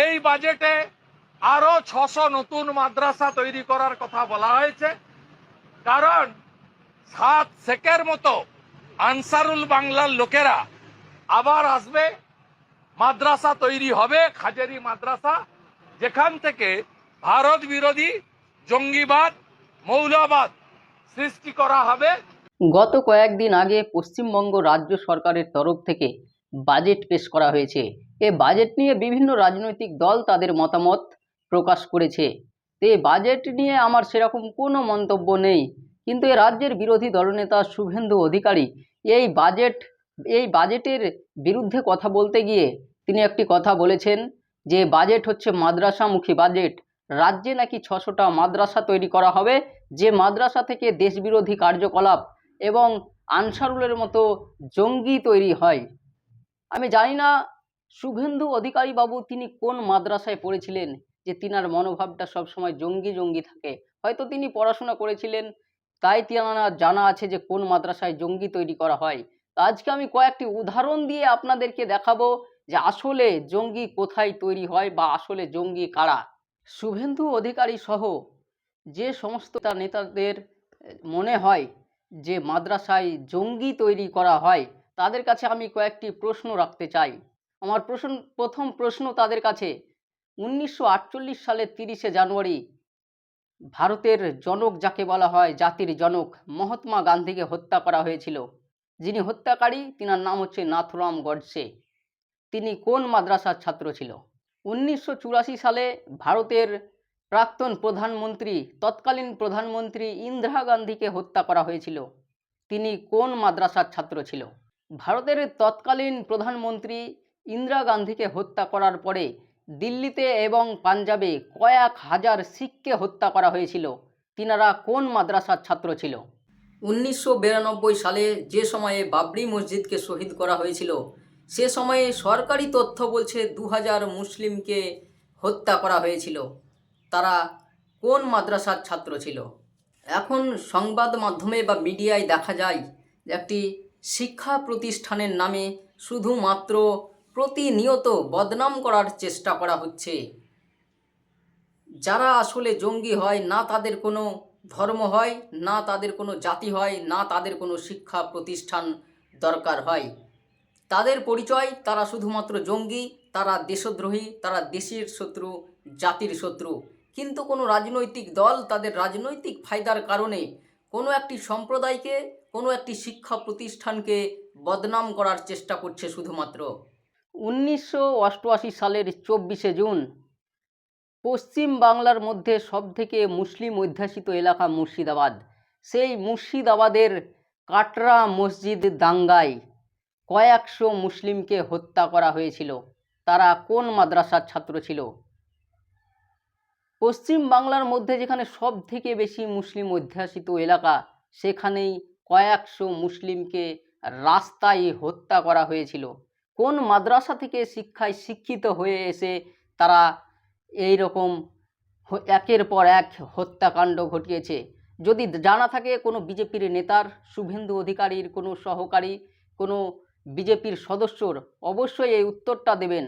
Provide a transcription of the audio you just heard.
এই বাজেটে আরো 600 নতুন মাদ্রাসা তৈরি করার কথা বলা হয়েছে। কারণ 7 শেখের মতো আনসারুল বাংলার লোকেরা আবার আসবে, মাদ্রাসা তৈরি হবে, খাজেরি মাদ্রাসা, যেখান থেকে ভারত বিরোধী জঙ্গিবাদ, মৌলবাদ সৃষ্টি করা হবে। গত কয়েকদিন আগে পশ্চিমবঙ্গ রাজ্য সরকারের তরফ থেকে বাজেট পেশ করা হয়েছে। এই বাজেট নিয়ে বিভিন্ন রাজনৈতিক দল তাদের মতামত প্রকাশ করেছে। এই বাজেট নিয়ে আমার সেরকম কোনো মন্তব্য নেই, কিন্তু এই রাজ্যের বিরোধী দলনেতা শুভেন্দু অধিকারী এই বাজেটের বিরুদ্ধে কথা বলতে গিয়ে তিনি একটি কথা বলেছেন যে বাজেট হচ্ছে মাদ্রাসামুখী বাজেট। রাজ্যে নাকি 600টা মাদ্রাসা তৈরি করা হবে, যে মাদ্রাসা থেকে দেশবিরোধী কার্যকলাপ এবং আনসারুলের মতো জঙ্গি তৈরি হয়। আমি জানি না শুভেন্দু অধিকারী বাবু তিনি কোন মাদ্রাসায় পড়েছিলেন যে তিনার মনোভাবটা সবসময় জঙ্গি জঙ্গি থাকে। হয়তো তিনি পড়াশোনা করেছিলেন, তাই তিনার জানা আছে যে কোন মাদ্রাসায় জঙ্গি তৈরি করা হয়। আজকে আমি কয়েকটি উদাহরণ দিয়ে আপনাদেরকে দেখাবো যে আসলে জঙ্গি কোথায় তৈরি হয় বা আসলে জঙ্গি কারা। শুভেন্দু অধিকারী সহ যে সমস্ত নেতাদের মনে হয় যে মাদ্রাসায় জঙ্গি তৈরি করা হয়, তাদের কাছে আমি কয়েকটি প্রশ্ন রাখতে চাই। আমার প্রথম প্রশ্ন তাদের কাছে, 1948 সালের 30শে জানুয়ারি ভারতের জনক যাকে বলা হয় জাতির জনক মহাত্মা গান্ধীকে হত্যা করা হয়েছিল। যিনি হত্যাকারী তিনার নাম হচ্ছে নাথুরাম গডসে। তিনি কোন মাদ্রাসার ছাত্র ছিল? 1984 সালে ভারতের প্রাক্তন প্রধানমন্ত্রী তৎকালীন প্রধানমন্ত্রী ইন্দিরা গান্ধীকে হত্যা করা হয়েছিল। তিনি কোন মাদ্রাসার ছাত্র ছিল? ভারতের তৎকালীন প্রধানমন্ত্রী ইন্দিরা গান্ধীকে হত্যা করার পরে দিল্লিতে এবং পাঞ্জাবে কয়েক হাজার শিখকে হত্যা করা হয়েছিল। তিনারা কোন মাদ্রাসার ছাত্র ছিল? 1992 সালে যে সময়ে বাবরি মসজিদকে শহীদ করা হয়েছিল, সে সময়ে সরকারি তথ্য বলছে 2000 মুসলিমকে হত্যা করা হয়েছিল। তারা কোন মাদ্রাসার ছাত্র ছিল? এখন সংবাদ মাধ্যমে বা মিডিয়ায় দেখা যায় যে একটি শিক্ষা প্রতিষ্ঠানের নামে শুধুমাত্র প্রতিনিয়ত বদনাম করার চেষ্টা করা হচ্ছে। যারা আসলে জঙ্গি হয় না তাদের কোনো ধর্ম হয়, না তাদের কোনো জাতি হয়, না তাদের কোনো শিক্ষা প্রতিষ্ঠান দরকার হয়। তাদের পরিচয় তারা শুধুমাত্র জঙ্গি, তারা দেশদ্রোহী, তারা দেশের শত্রু, জাতির শত্রু। কিন্তু কোনো রাজনৈতিক দল তাদের রাজনৈতিক ফায়দার কারণে কোনো একটি সম্প্রদায়কে, কোনো একটি শিক্ষা প্রতিষ্ঠানকে বদনাম করার চেষ্টা করছে শুধুমাত্র। 1988 সালের 24শে জুন পশ্চিম বাংলার মধ্যে সবথেকে মুসলিম অধ্যুষিত এলাকা মুর্শিদাবাদ। সেই মুর্শিদাবাদের কাটরা মসজিদ দাঙ্গায় কয়েকশো মুসলিমকে হত্যা করা হয়েছিল। তারা কোন মাদ্রাসার ছাত্র ছিল? পশ্চিম বাংলার মধ্যে যেখানে সব থেকে বেশি মুসলিম অধ্যুষিত এলাকা, সেখানেই কয়েকশো মুসলিমকে রাস্তায় হত্যা করা হয়েছিল। কোন মাদ্রাসা থেকে শিক্ষায় শিক্ষিত হয়ে এসে তারা এই রকম একের পর এক হত্যাকাণ্ড ঘটিয়েছে? যদি জানা থাকে কোনো বিজেপির নেতার, শুভেন্দু অধিকারীর কোনো সহকারী, কোনো বিজেপির সদস্যর, অবশ্যই এই উত্তরটা দেবেন।